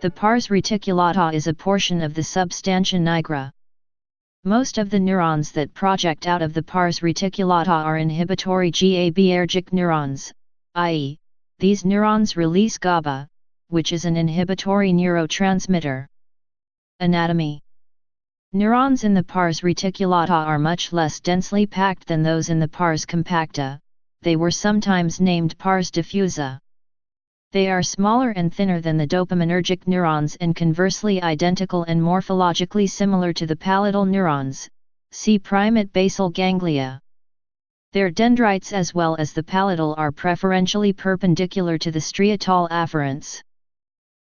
The pars reticulata is a portion of the substantia nigra. Most of the neurons that project out of the pars reticulata are inhibitory GABAergic neurons, i.e., these neurons release GABA, which is an inhibitory neurotransmitter. Anatomy. Neurons in the pars reticulata are much less densely packed than those in the pars compacta. They were sometimes named pars diffusa. They are smaller and thinner than the dopaminergic neurons and conversely identical and morphologically similar to the palatal neurons. See primate basal ganglia. Their dendrites as well as the palatal are preferentially perpendicular to the striatal afferents.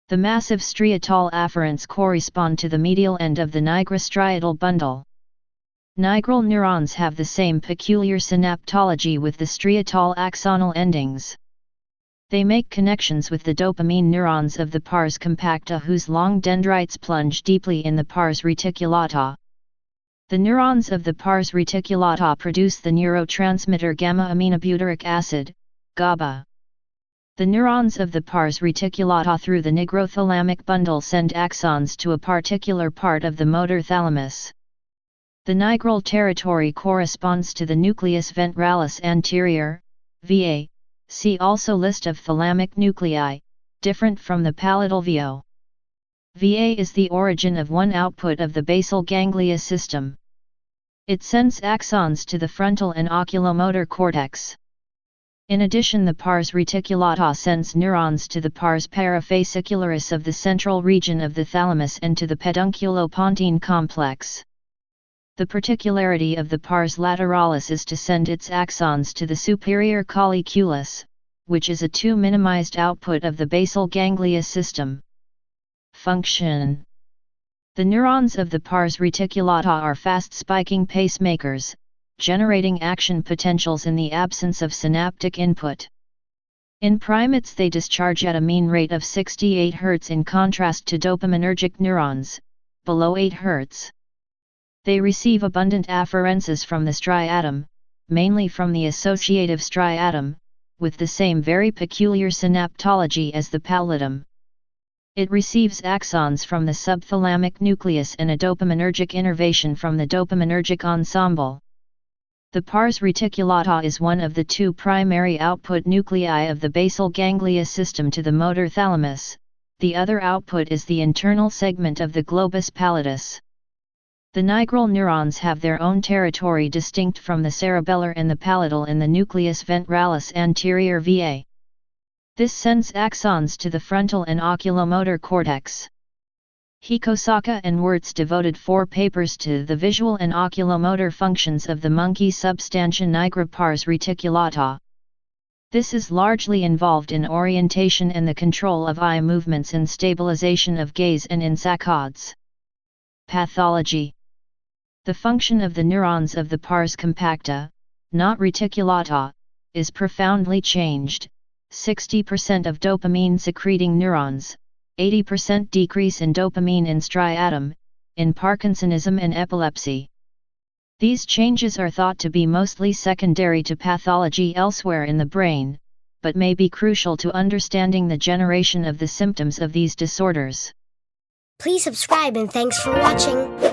The massive striatal afferents correspond to the medial end of the nigrostriatal bundle. Nigral neurons have the same peculiar synaptology with the striatal axonal endings. They make connections with the dopamine neurons of the pars compacta whose long dendrites plunge deeply in the pars reticulata. The neurons of the pars reticulata produce the neurotransmitter gamma-aminobutyric acid, GABA. The neurons of the pars reticulata through the nigrothalamic bundle send axons to a particular part of the motor thalamus. The nigral territory corresponds to the nucleus ventralis anterior, VA. See also list of thalamic nuclei, different from the palatal VO. VA is the origin of one output of the basal ganglia system. It sends axons to the frontal and oculomotor cortex. In addition, the pars reticulata sends neurons to the pars parafascicularis of the central region of the thalamus and to the pedunculopontine complex. The particularity of the pars lateralis is to send its axons to the superior colliculus, which is a two-minimized output of the basal ganglia system. Function. The neurons of the pars reticulata are fast-spiking pacemakers, generating action potentials in the absence of synaptic input. In primates they discharge at a mean rate of 68 Hz in contrast to dopaminergic neurons, below 8 Hz. They receive abundant afferences from the striatum, mainly from the associative striatum, with the same very peculiar synaptology as the pallidum. It receives axons from the subthalamic nucleus and a dopaminergic innervation from the dopaminergic ensemble. The pars reticulata is one of the two primary output nuclei of the basal ganglia system to the motor thalamus, the other output is the internal segment of the globus pallidus. The nigral neurons have their own territory distinct from the cerebellar and the palatal in the nucleus ventralis anterior VA. This sends axons to the frontal and oculomotor cortex. Hikosaka and Wirtz devoted 4 papers to the visual and oculomotor functions of the monkey substantia nigra pars reticulata. This is largely involved in orientation and the control of eye movements and stabilization of gaze and in saccades. Pathology. The function of the neurons of the pars compacta, not reticulata, is profoundly changed. 60% of dopamine-secreting neurons, 80% decrease in dopamine in striatum, in Parkinsonism and epilepsy. These changes are thought to be mostly secondary to pathology elsewhere in the brain, but may be crucial to understanding the generation of the symptoms of these disorders. Please subscribe and thanks for watching.